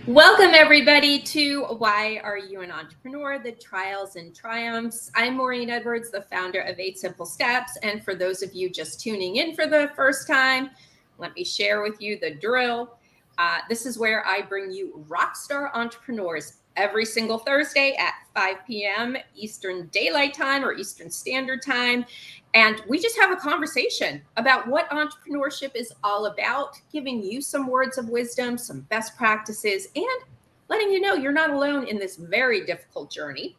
Welcome, everybody, to Why Are You an Entrepreneur? The Trials and Triumphs. I'm Maureen Edwards, the founder of 8 Simple Steps. And for those of you just tuning in for the first time, let me share with you the drill. This is where I bring you rock star entrepreneurs every single Thursday at 5 p.m. Eastern Daylight Time or Eastern Standard Time. And we just have a conversation about what entrepreneurship is all about, giving you some words of wisdom, some best practices, and letting you know you're not alone in this very difficult journey.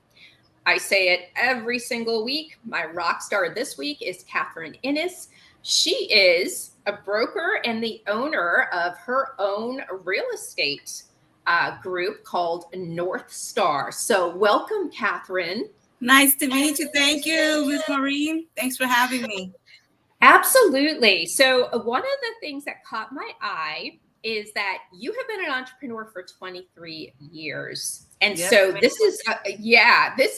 I say it every single week. My rock star this week is Catherine Inniss. She is a broker and the owner of her own real estate group called NorthStar. So, welcome, Catherine. Nice to meet you. Thank you, Miss Maureen. Thanks for having me. Absolutely. So, one of the things that caught my eye is that you have been an entrepreneur for 23 years. And Yes, so ma'am. this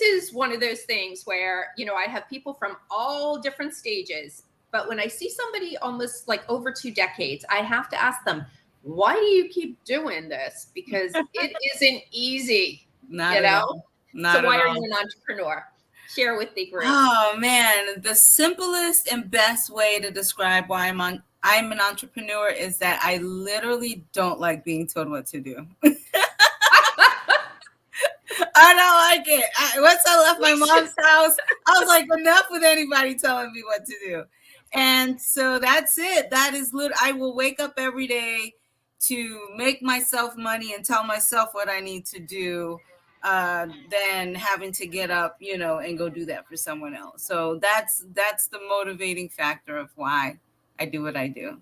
is one of those things where, I have people from all different stages, but when I see somebody almost like over 2 decades, I have to ask them, why do you keep doing this? Because it isn't easy, Not you at know? all. So, Not at why are you all. an entrepreneur? Share with the group. Oh man, the simplest and best way to describe why I'm an entrepreneur is that I literally don't like being told what to do. I don't like it. Once I left my mom's house, I was like, enough with anybody telling me what to do. And so that's it. That is I will wake up every day to make myself money and tell myself what I need to do, than having to get up, and go do that for someone else. So that's the motivating factor of why I do what I do.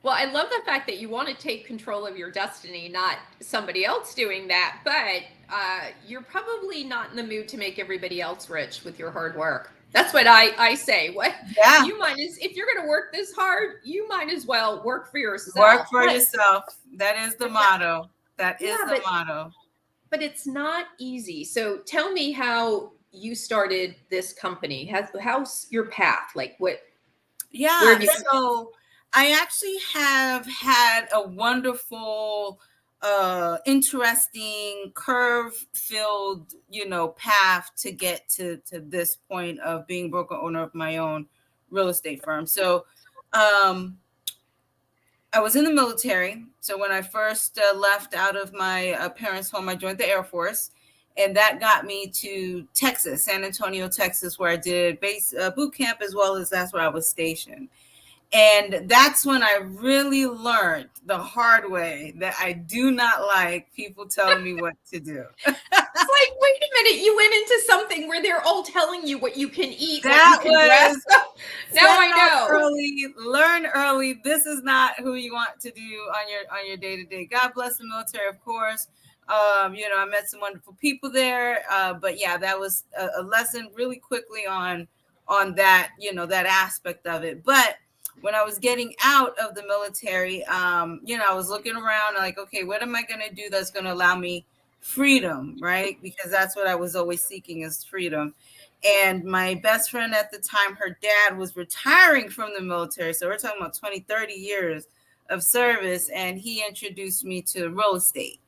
Well, I love the fact that you want to take control of your destiny, not somebody else doing that. But you're probably not in the mood to make everybody else rich with your hard work. That's what I say. What Yeah. you might is if you're going to work this hard, you might as well work for Work yourself. for yourself. That is the But that, motto. That is yeah, the motto. but it's not easy. So tell me how you started this company. How's your path? Like where Yeah, have you? so I actually have had a wonderful, interesting, curve-filled, path to get to this point of being broker owner of my own real estate firm. So, um, I was in the military. So when I first left out of my parents' home, I joined the Air Force, and that got me to Texas, San Antonio, Texas, where I did base boot camp, as well as that's where I was stationed. And that's when I really learned the hard way that I do not like people telling me what to do. It's like, wait a minute, you went into something where they're all telling you what you can eat, what you That can dress. was Now set I off know. early, learn early. This is not who you want to do on your day to day. God bless the military, of course. I met some wonderful people there. But yeah, that was a lesson really quickly on that, that aspect of it. But when I was getting out of the military, I was looking around like, okay, what am I going to do that's going to allow me freedom, right? Because that's what I was always seeking, is freedom. And my best friend at the time, her dad was retiring from the military. So we're talking about 20, 30 years of service. And he introduced me to real estate.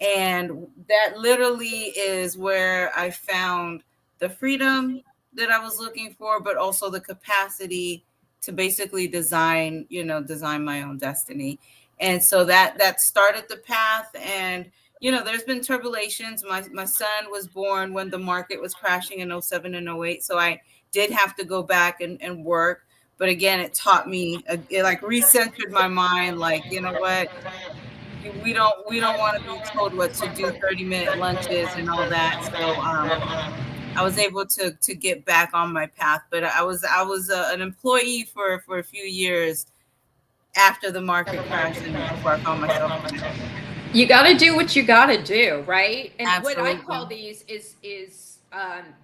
And that literally is where I found the freedom that I was looking for, but also the capacity to basically design my own destiny. And so that started the path. And there's been turbulations. My son was born when the market was crashing in '07 and '08. So I did have to go back and work. But again, it taught me, it like recentered my mind, like, you know what? We don't want to be told what to do, 30-minute lunches and all that. So I was able to get back on my path. But I was an employee for a few years after the market crashed and before I found myself again. You got to do what you got to do, right? And what I call Absolutely. these is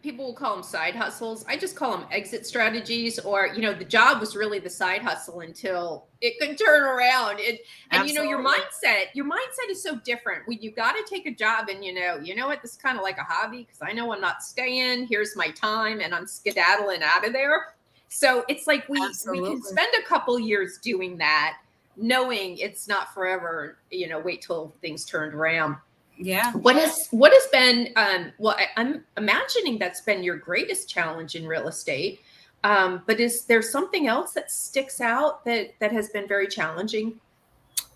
people will call them side hustles. I just call them exit strategies. Or the job was really the side hustle until it could turn around. And Absolutely. your mindset is so different when you got to take a job and you know what, this is kind of like a hobby because I know I'm not staying. Here's my time, and I'm skedaddling out of there. So it's like we can Absolutely. spend a couple years doing that, knowing it's not forever, wait till things turned around. Yeah. What has been, well, I'm imagining that's been your greatest challenge in real estate. But is there something else that sticks out that has been very challenging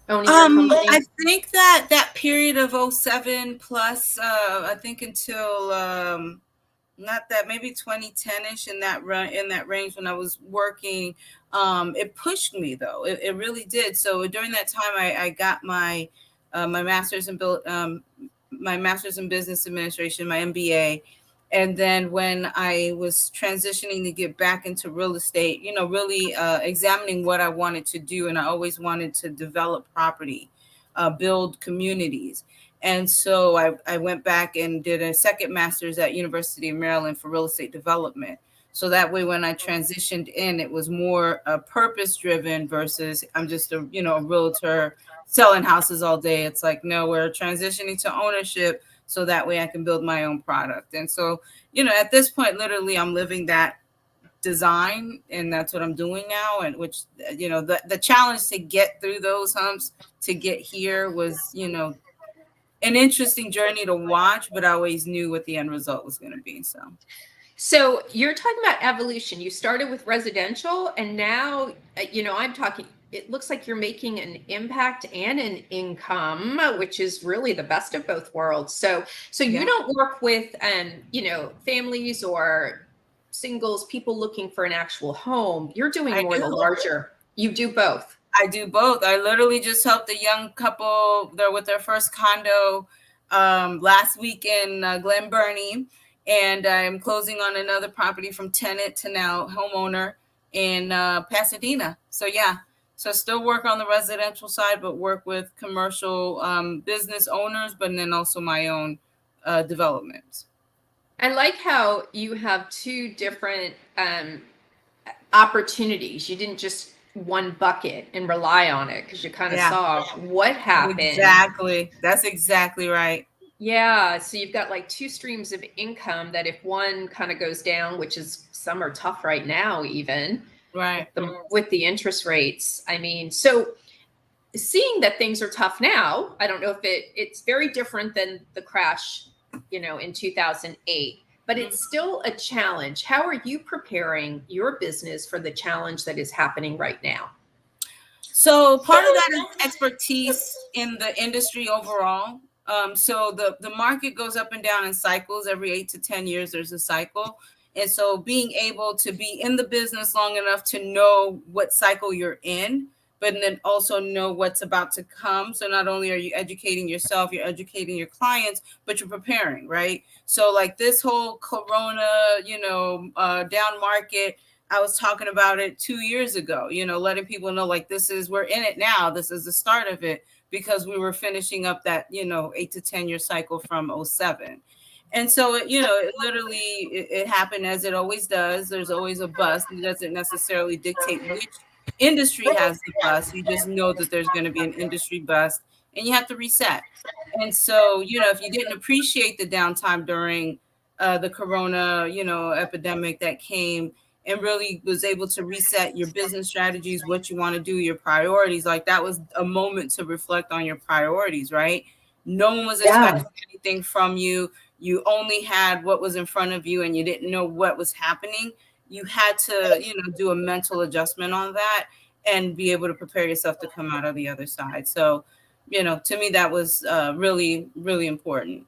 owning your company? I think that period of 07 plus, I think until not that, maybe 2010ish, in that range when I was working, it pushed me though. It really did. So during that time, I got my my master's in my master's in business administration, my MBA. And then when I was transitioning to get back into real estate, really examining what I wanted to do. And I always wanted to develop property, build communities. And so I went back and did a second master's at University of Maryland for real estate development. So that way, when I transitioned in, it was more purpose driven versus I'm just a realtor selling houses all day. It's like, no, we're transitioning to ownership so that way I can build my own product. And so, at this point, literally, I'm living that design, and that's what I'm doing now. And which, the challenge to get through those humps to get here was, an interesting journey to watch, but I always knew what the end result was going to be. So you're talking about evolution. You started with residential, and now, I'm talking, it looks like you're making an impact and an income, which is really the best of both worlds. So you don't work with, families or singles, people looking for an actual home. You're doing more the larger. You do both. I do both. I literally just helped a young couple there with their first condo last week in Glen Burnie, and I'm closing on another property from tenant to now homeowner in Pasadena. So so still work on the residential side, but work with commercial business owners, but then also my own developments. I like how you have two different opportunities. You didn't just one bucket and rely on it because you kind of saw what happened. Exactly. That's exactly right. Yeah. So you've got like two streams of income that if one kind of goes down, which is some are tough right now, even right with the interest rates. I mean, so seeing that things are tough now, I don't know if it's very different than the crash, in 2008. But it's still a challenge. How are you preparing your business for the challenge that is happening right now? So part of that is expertise in the industry overall. So the market goes up and down in cycles. Every 8 to 10 years, there's a cycle. And so being able to be in the business long enough to know what cycle you're in, but then also know what's about to come. So not only are you educating yourself, you're educating your clients, but you're preparing, right? So like this whole Corona, down market, I was talking about it 2 years ago, letting people know like we're in it now. This is the start of it because we were finishing up that, 8 to 10 year cycle from 07. And so, it literally, it happened as it always does. There's always a bust. It doesn't necessarily dictate which industry has the bust. You just know that there's going to be an industry bust and you have to reset. And so, if you didn't appreciate the downtime during the Corona, epidemic that came and really was able to reset your business strategies, what you want to do, your priorities, like that was a moment to reflect on your priorities, right? No one was expecting anything from you. You only had what was in front of you and you didn't know what was happening. You had to, do a mental adjustment on that and be able to prepare yourself to come out of the other side. So, to me, that was really, really important.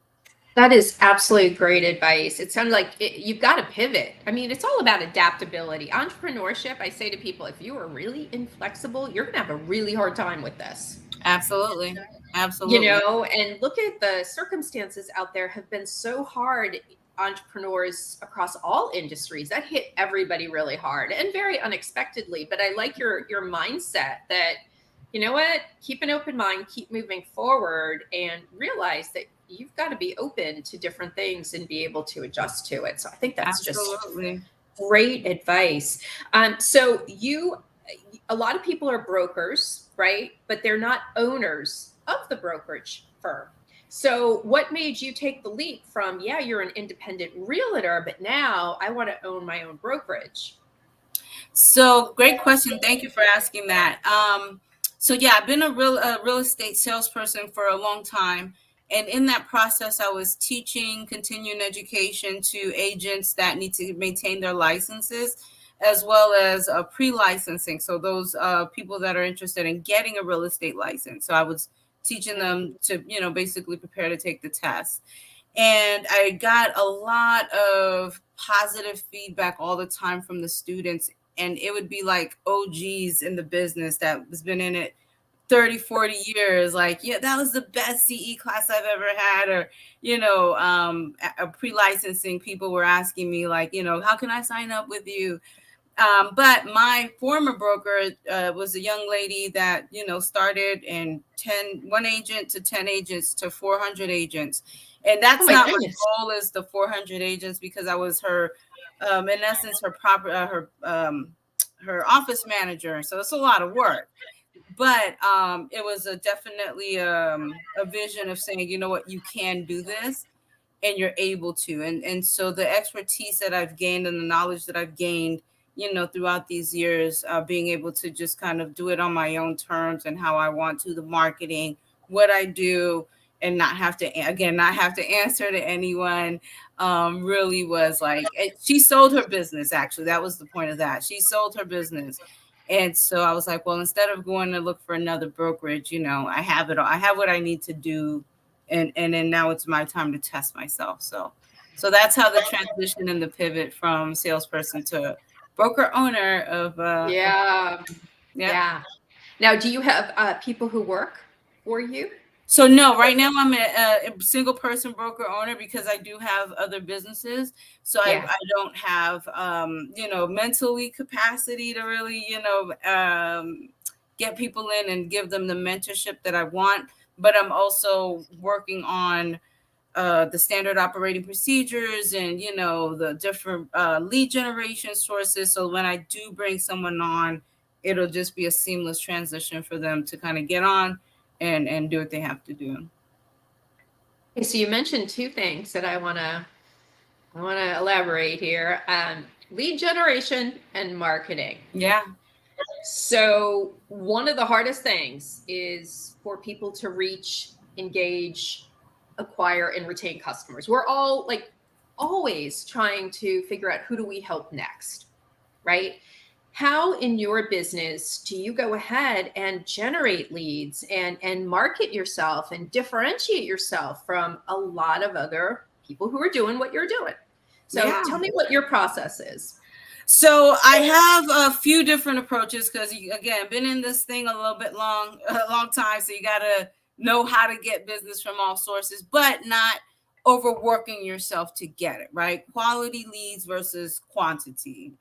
That is absolutely great advice. It sounds like you've got to pivot. I mean, it's all about adaptability. Entrepreneurship, I say to people, if you are really inflexible, you're going to have a really hard time with this. Absolutely. Absolutely. And look at the circumstances out there have been so hard. Entrepreneurs across all industries, that hit everybody really hard and very unexpectedly. But I like your mindset that, you know what, keep an open mind, keep moving forward, and realize that you've got to be open to different things and be able to adjust to it. So I think that's Absolutely. just great advice. So a lot of people are brokers, right? But they're not owners of the brokerage firm. So what made you take the leap from, you're an independent realtor, but now I want to own my own brokerage? So great question. Thank you for asking that. So yeah, I've been a real estate salesperson for a long time. And in that process, I was teaching continuing education to agents that need to maintain their licenses, as well as pre-licensing. So those people that are interested in getting a real estate license. So I was teaching them to, basically prepare to take the test. And I got a lot of positive feedback all the time from the students. And it would be like OGs in the business that has been in it 30, 40 years, like, yeah, that was the best CE class I've ever had. Or, pre-licensing people were asking me, like, how can I sign up with you? But my former broker was a young lady that, started in one agent to 10 agents to 400 agents. And Oh that's my not my goodness. goal, is the 400 agents, because I was her, in essence, her office manager. So it's a lot of work. But it was definitely a vision of saying, you know what, you can do this, and you're able to. And so the expertise that I've gained and the knowledge that I've gained, throughout these years, being able to just kind of do it on my own terms and how I want to, the marketing, what I do, and not have to answer to anyone, really was like, she sold her business. Actually, that was the point of that. She sold her business. And so I was like, well, instead of going to look for another brokerage, I have it all. I have what I need to do. And then now it's my time to test myself. So that's how the transition and the pivot from salesperson to broker owner of Yeah. yeah. Yeah. Now, do you have people who work for you? So no, right now I'm a single person broker owner, because I do have other businesses. So Yeah. I don't have mentally capacity to really get people in and give them the mentorship that I want. But I'm also working on the standard operating procedures and the different lead generation sources. So when I do bring someone on, it'll just be a seamless transition for them to kind of get on and do what they have to do. Okay, so you mentioned two things that I want to elaborate here. Lead generation and marketing. Yeah. So one of the hardest things is for people to reach, engage, acquire, and retain customers. We're all like always trying to figure out who do we help next, right? How in your business do you go ahead and generate leads and market yourself and differentiate yourself from a lot of other people who are doing what you're doing? So Yeah. tell me what your process is. So I have a few different approaches, because again, been in this thing a long time. So you gotta know how to get business from all sources, but not overworking yourself to get it right. Quality leads versus quantity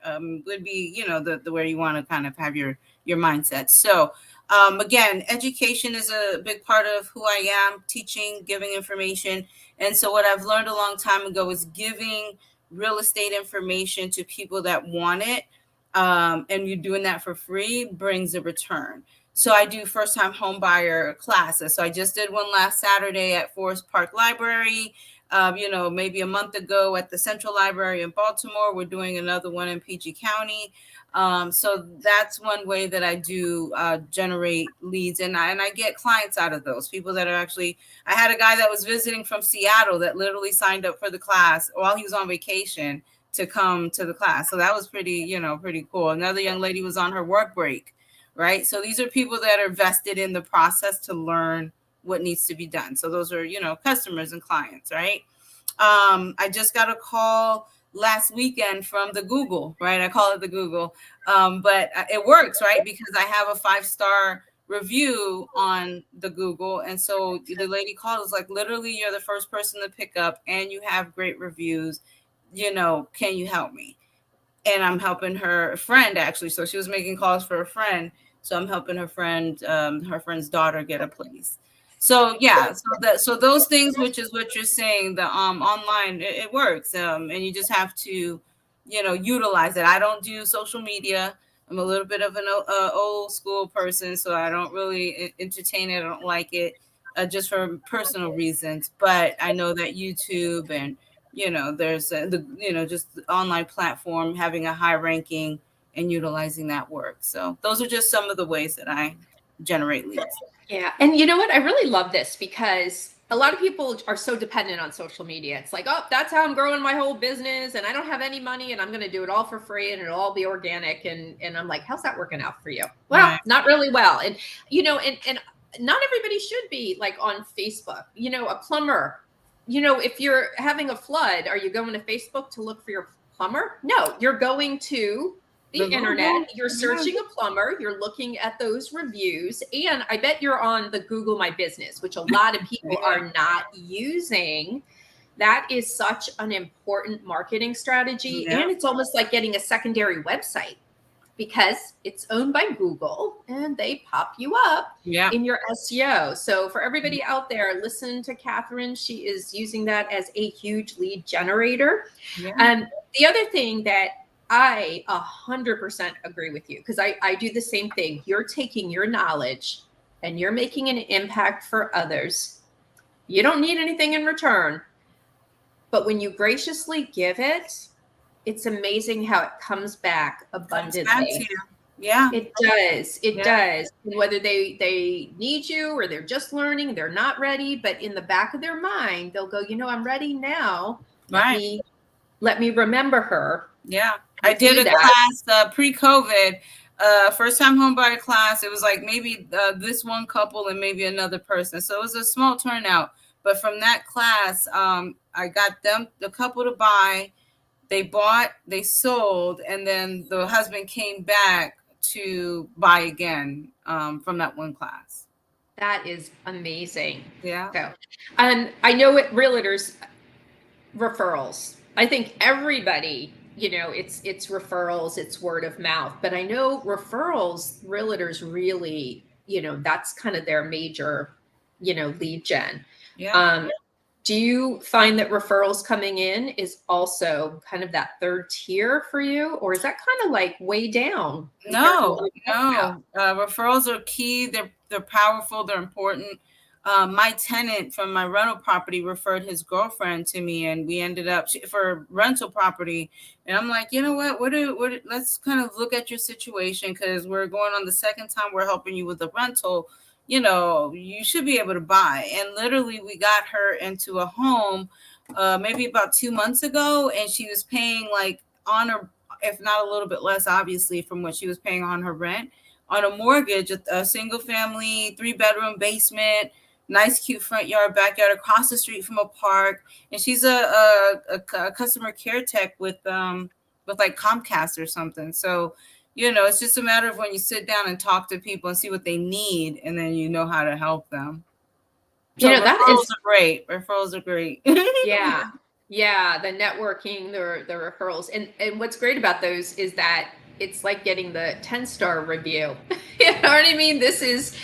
would be, the where you want to kind of have your mindset. So again, education is a big part of who I am, teaching, giving information. And so what I've learned a long time ago is giving real estate information to people that want it, and you're doing that for free, brings a return. So I do first time home buyer classes. So I just did one last Saturday at Forest Park Library. Maybe a month ago at the Central Library in Baltimore. We're doing another one in PG County. So that's one way that I do generate leads, and I get clients out of those people that are actually. I had a guy that was visiting from Seattle that literally signed up for the class while he was on vacation to come to the class. So that was pretty cool. Another young lady was on her work break, right? So these are people that are vested in the process to learn what needs to be done. So those are, customers and clients, right? I just got a call last weekend from the Google, right? I call it the Google, but it works, right? Because I have a 5-star review on the Google. And so the lady called, was like, literally, you're the first person to pick up and you have great reviews. Can you help me? And I'm helping her friend, actually. So she was making calls for a friend. So I'm helping her friend's daughter get a place. So yeah, so those things, which is what you're saying, the online, it works, and you just have to, utilize it. I don't do social media. I'm a little bit of an old school person, so I don't really entertain it. I don't like it, just for personal reasons. But I know that YouTube and there's just the online platform having a high ranking and utilizing that work. So those are just some of the ways that I generate leads. Yeah. And you know what? I really love this because a lot of people are so dependent on social media. It's like, oh, that's how I'm growing my whole business and I don't have any money and I'm going to do it all for free and it'll all be organic. And I'm like, how's that working out for you? Well, Right. not really well. And, you know, and not everybody should be like on Facebook, you know, a plumber, you know, if you're having a flood, are you going to Facebook to look for your plumber? No, you're going to the internet, you're searching a plumber, you're looking at those reviews, and I bet you're on the Google My Business, which a lot of people are not using. That is such an important marketing strategy, and it's almost like getting a secondary website because it's owned by Google and they pop you up in your SEO. So for everybody out there, listen to Catherine. She is using that as a huge lead generator. The other thing that I 100% agree with you because I do the same thing. You're taking your knowledge and you're making an impact for others. You don't need anything in return. But when you graciously give it, it's amazing how it comes back abundantly. It does. It does. And whether they need you or they're just learning, they're not ready, but in the back of their mind, they'll go, you know, I'm ready now. Let me remember her. I did a class pre-COVID, first time home buyer class. It was like maybe this one couple and maybe another person. So it was a small turnout. But from that class, I got the couple to buy. They bought, they sold, and then the husband came back to buy again from that one class. That is amazing. Yeah. So, I know it realtors referrals. I think everybody, you know, it's referrals, it's word of mouth, but I know referrals, realtors really, you know, that's kind of their major, you know, lead gen. Do you find that referrals coming in is also kind of that third tier for you, or is that kind of like way down? No. Referrals are key. They're powerful. They're important. My tenant from my rental property referred his girlfriend to me, and we ended up for rental property. And I'm like, you know what? Let's kind of look at your situation because we're going on the second time we're helping you with the rental. You know, you should be able to buy. And literally, we got her into a home maybe about 2 months ago, and she was paying like on her, if not a little bit less, obviously, from what she was paying on her rent, on a mortgage, a single family, 3-bedroom basement, nice, cute front yard, backyard across the street from a park. And she's a customer care tech with like Comcast or something. So, you know, it's just a matter of when you sit down and talk to people and see what they need, and then you know how to help them. So you know, referrals are great. Referrals are great. Yeah, the networking, the referrals. And what's great about those is that it's like getting the 10-star review. You know what I mean? This is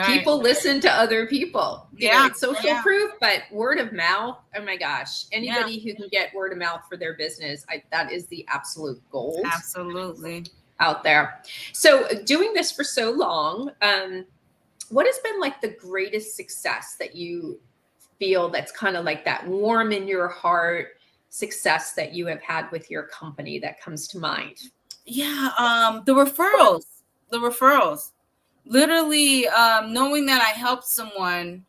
people listen to other people. You know, it's social proof, but word of mouth. Oh my gosh. Anybody who can get word of mouth for their business, that is the absolute gold. Absolutely. Out there. So doing this for so long, what has been like the greatest success that you feel that's kind of like that warm in your heart success that you have had with your company that comes to mind? The referrals. Literally knowing that I helped someone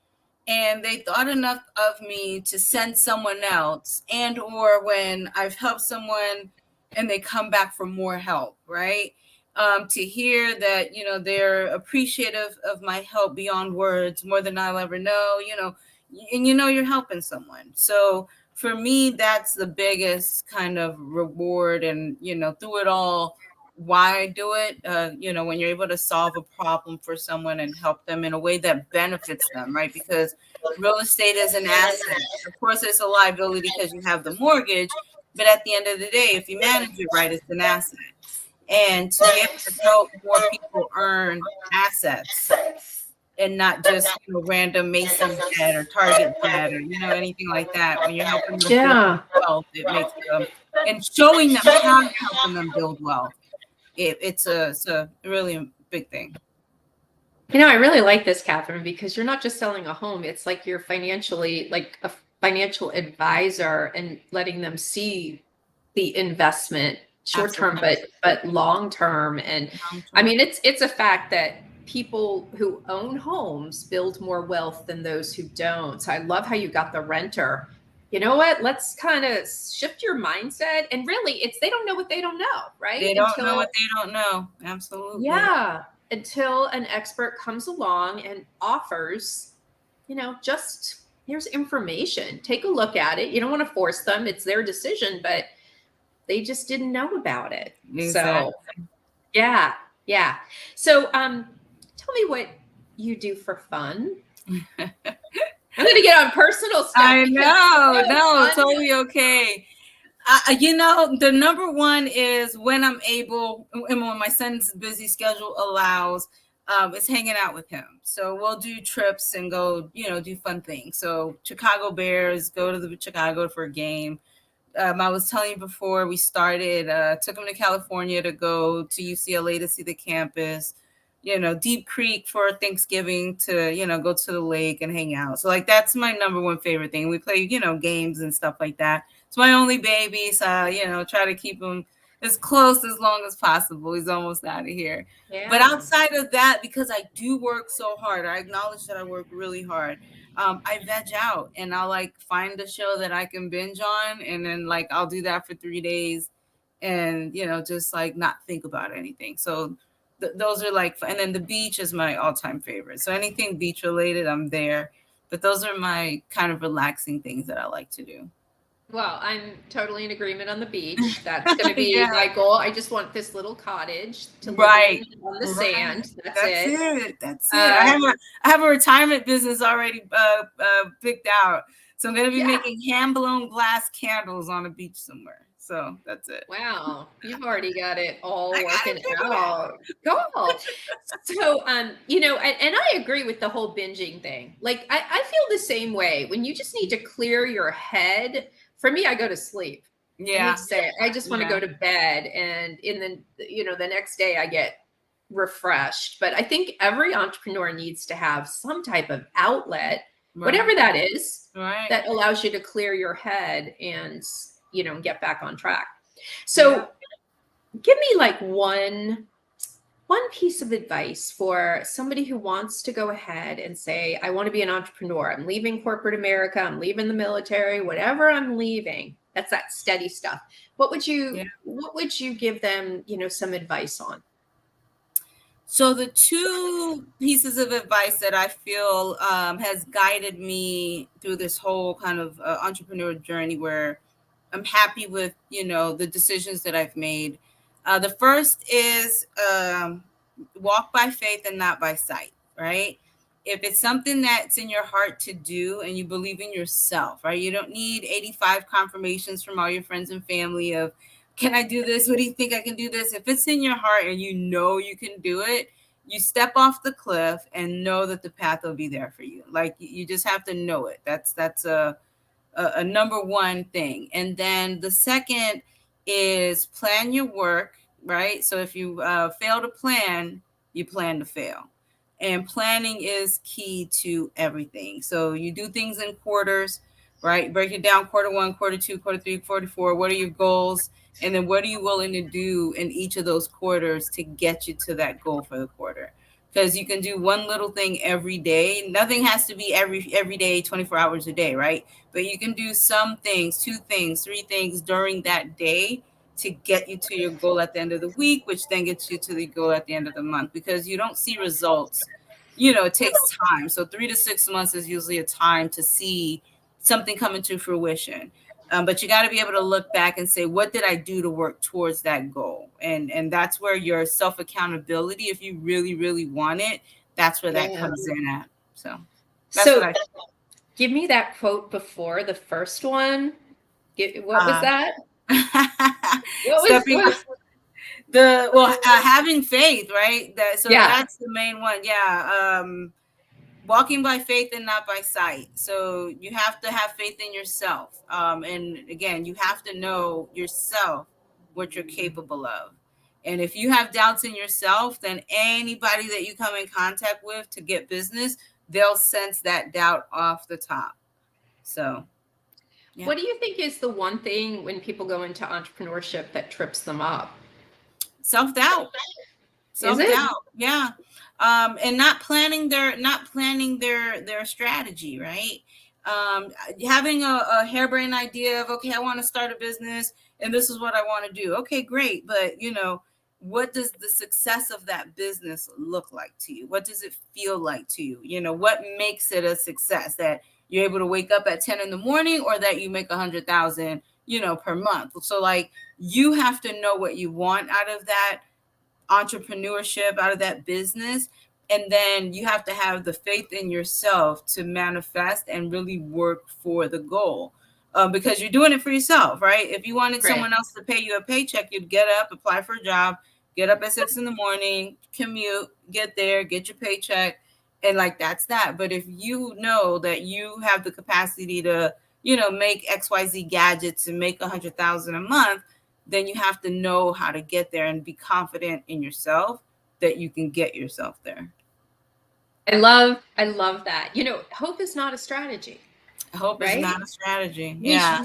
and they thought enough of me to send someone else, and or when I've helped someone and they come back for more help, right? To hear that, you know, they're appreciative of my help beyond words, more than I'll ever know, you know, and you know you're helping someone. So for me, that's the biggest kind of reward. And, you know, through it all, why I do it, you know, when you're able to solve a problem for someone and help them in a way that benefits them, right? Because real estate is an asset. Of course, it's a liability because you have the mortgage, but at the end of the day, if you manage it right, it's an asset. And to be able to help more people earn assets and not just, you know, random Macy's debt or Target debt or, you know, anything like that. When you're helping them build wealth, it makes them, and showing them how you're helping them build wealth. It's a really big thing. You know, I really like this, Catherine, because you're not just selling a home. It's like you're financially like a financial advisor and letting them see the investment short term, but long term. And I mean, it's a fact that people who own homes build more wealth than those who don't. So I love how you got the renter. You know what? Let's kind of shift your mindset. And really, it's they don't know what they don't know, right? They don't know what they don't know. Absolutely. Yeah, until an expert comes along and offers, just here's information. Take a look at it. You don't want to force them, it's their decision, but they just didn't know about it. Exactly. So, yeah, yeah. So, tell me what you do for fun. I'm going to get on personal stuff. I know. No, totally okay. The number one is when I'm able, and when my son's busy schedule allows, is hanging out with him. So we'll do trips and go, do fun things. So Chicago Bears, go to the Chicago for a game. I was telling you before we started, took him to California to go to UCLA to see the campus, Deep Creek for Thanksgiving to, go to the lake and hang out. So like, that's my number one favorite thing. We play, games and stuff like that. It's my only baby. So, try to keep him as close as long as possible. He's almost out of here. Yeah. But outside of that, because I do work so hard, I acknowledge that I work really hard. I veg out and I'll like find a show that I can binge on. And then like, I'll do that for 3 days and, just like not think about anything. So those are like, and then the beach is my all-time favorite. So anything beach related, I'm there. But those are my kind of relaxing things that I like to do. Well, I'm totally in agreement on the beach. That's going to be my goal. I just want this little cottage to live in on the sand. That's it. That's it. I have a retirement business already picked out. So I'm going to be making hand-blown glass candles on a beach somewhere. So that's it. Wow. You've already got it all working out. Cool. So, and I agree with the whole binging thing. Like, I feel the same way. When you just need to clear your head, for me, I go to sleep. Yeah. I just want to go to bed. And the next day I get refreshed. But I think every entrepreneur needs to have some type of outlet, whatever that is, that allows you to clear your head and get back on track. So give me like one piece of advice for somebody who wants to go ahead and say, I want to be an entrepreneur. I'm leaving corporate America. I'm leaving the military, whatever I'm leaving. That's that steady stuff. What would you give them, some advice on? So the two pieces of advice that I feel has guided me through this whole kind of entrepreneur journey where I'm happy with, the decisions that I've made. The first is walk by faith and not by sight, right? If it's something that's in your heart to do and you believe in yourself, right? You don't need 85 confirmations from all your friends and family of, can I do this? What do you think I can do this? If it's in your heart and you can do it, you step off the cliff and know that the path will be there for you. Like you just have to know it. That's a number one thing. And then the second is plan your work, right? So if you fail to plan, you plan to fail. And planning is key to everything. So you do things in quarters, right? Break it down, quarter one, quarter two, quarter three, quarter four. What are your goals? And then what are you willing to do in each of those quarters to get you to that goal for the quarter? Because you can do one little thing every day. Nothing has to be every day, 24 hours a day, right? But you can do some things, 2 things, 3 things during that day to get you to your goal at the end of the week, which then gets you to the goal at the end of the month, because you don't see results. It takes time. So 3 to 6 months is usually a time to see something come into fruition. But you got to be able to look back and say, what did I do to work towards that goal? And that's where your self-accountability, if you really, really want it, that's where that comes in at. So give me that quote before the first one. What was that? Having faith, right? That's the main one. Yeah. Walking by faith and not by sight. So you have to have faith in yourself. And again, you have to know yourself, what you're capable of. And if you have doubts in yourself, then anybody that you come in contact with to get business, they'll sense that doubt off the top. So what do you think is the one thing when people go into entrepreneurship that trips them up? Self-doubt. Self-doubt. Yeah. And not planning their strategy, right? Having a harebrained idea of, okay, I want to start a business and this is what I want to do. Okay, great. But what does the success of that business look like to you? What does it feel like to you? What makes it a success? That you're able to wake up at 10 in the morning, or that you make 100,000, per month. So like, you have to know what you want out of that entrepreneurship, out of that business. And then you have to have the faith in yourself to manifest and really work for the goal. Because you're doing it for yourself, right? If you wanted someone else to pay you a paycheck, you'd get up, apply for a job, get up at 6 in the morning, commute, get there, get your paycheck. And like, that's that. But if you know that you have the capacity to, make XYZ gadgets and make 100,000 a month, then you have to know how to get there and be confident in yourself that you can get yourself there. I love that. Hope is not a strategy. Hope right? is not a strategy. Yeah.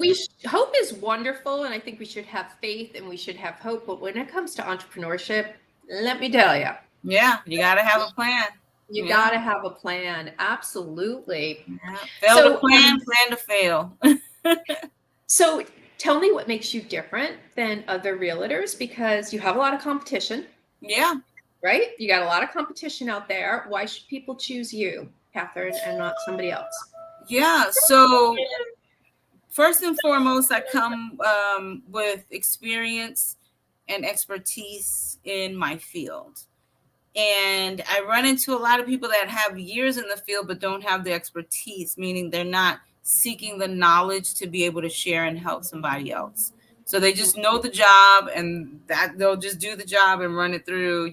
Hope is wonderful, and I think we should have faith and we should have hope. But when it comes to entrepreneurship, let me tell you. Yeah, you got to have a plan. You got to have a plan. Absolutely. Yeah. Fail to plan to fail. So tell me what makes you different than other realtors, because you have a lot of competition. Yeah. Right? You got a lot of competition out there. Why should people choose you, Catherine, and not somebody else? Yeah. So first and foremost, I come with experience and expertise in my field. And I run into a lot of people that have years in the field but don't have the expertise, meaning they're not seeking the knowledge to be able to share and help somebody else. So they just know the job, and that they'll just do the job and run it through,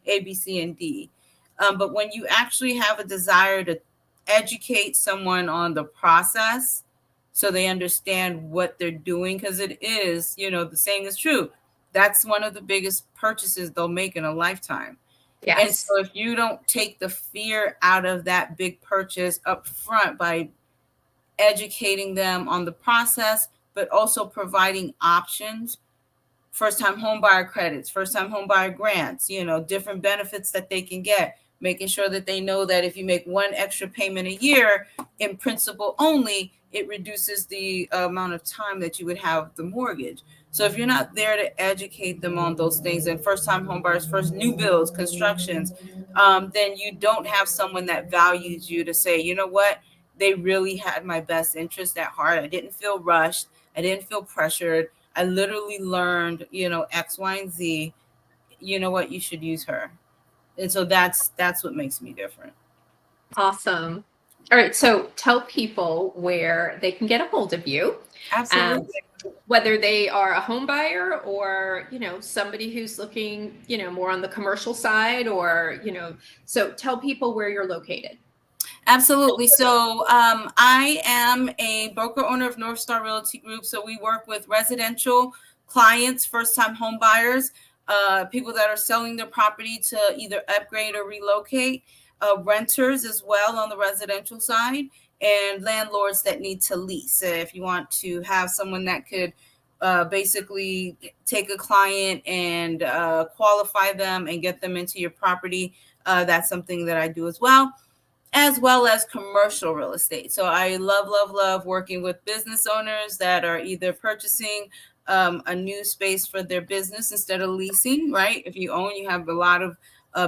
A, B, C, and D. But when you actually have a desire to educate someone on the process so they understand what they're doing, because it is, the saying is true. That's one of the biggest purchases they'll make in a lifetime. Yes. And so if you don't take the fear out of that big purchase up front by educating them on the process, but also providing options, first-time home buyer credits, first-time home buyer grants, different benefits that they can get, making sure that they know that if you make one extra payment a year in principal only, it reduces the amount of time that you would have the mortgage. So if you're not there to educate them on those things, and first-time home buyers, first new builds, constructions, then you don't have someone that values you to say, you know what, they really had my best interest at heart. I didn't feel rushed. I didn't feel pressured. I literally learned, X, Y, and Z. You know what? You should use her. And so that's what makes me different. Awesome. All right. So tell people where they can get a hold of you. Absolutely. Whether they are a home buyer or, somebody who's looking, more on the commercial side, or, so tell people where you're located. Absolutely. So I am a broker owner of NorthStar Realty Group. So we work with residential clients, first-time home buyers, people that are selling their property to either upgrade or relocate, renters as well on the residential side, and landlords that need to lease. If you want to have someone that could basically take a client and qualify them and get them into your property, that's something that I do as well as commercial real estate. So I love working with business owners that are either purchasing a new space for their business instead of leasing, right? If you own, you have a lot of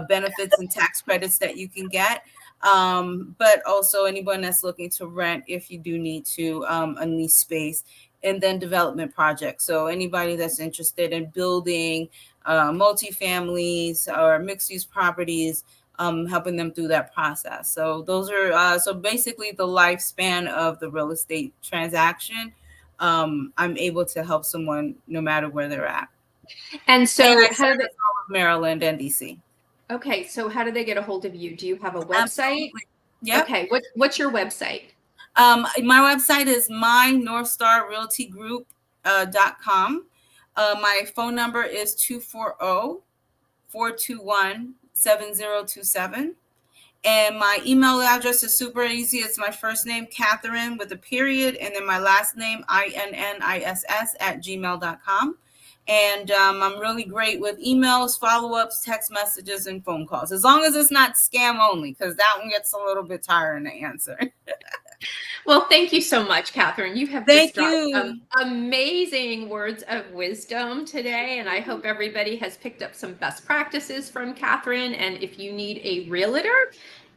benefits and tax credits that you can get. But also anyone that's looking to rent, if you do need to, a lease space. And then development projects. So anybody that's interested in building multifamilies or mixed-use properties, helping them through that process. So those are so basically the lifespan of the real estate transaction. I'm able to help someone no matter where they're at. And so how do they Maryland and DC? Okay, so how do they get a hold of you? Do you have a website? Yeah. Okay, what's your website? My website is mynorthstarrealtygroup.com. My phone number is 240-421-7027. And my email address is super easy. It's my first name, Catherine, with a period, and then my last name, INNISS @gmail.com. And I'm really great with emails, follow-ups, text messages, and phone calls, as long as it's not scam only, because that one gets a little bit tiring to answer. Well, thank you so much, Catherine. You have just Thank dropped you. some amazing words of wisdom today, and I hope everybody has picked up some best practices from Catherine. And if you need a realtor,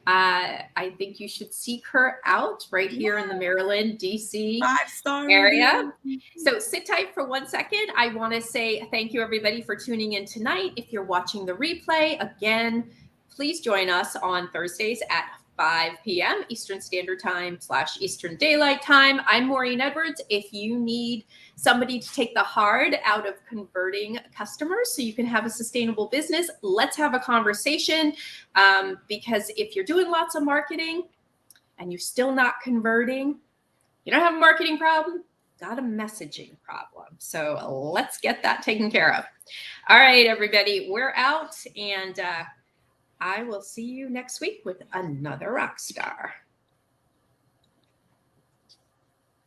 I think you should seek her out right here in the Maryland, DC 5-star area. review. So sit tight for 1 second. I want to say thank you, everybody, for tuning in tonight. If you're watching the replay, again, please join us on Thursdays at 5 p.m. Eastern Standard Time / Eastern Daylight Time. I'm Maureen Edwards. If you need somebody to take the hard out of converting customers so you can have a sustainable business, let's have a conversation. Because if you're doing lots of marketing and you're still not converting, you don't have a marketing problem, got a messaging problem. So let's get that taken care of. All right, everybody, we're out, and I will see you next week with another rock star.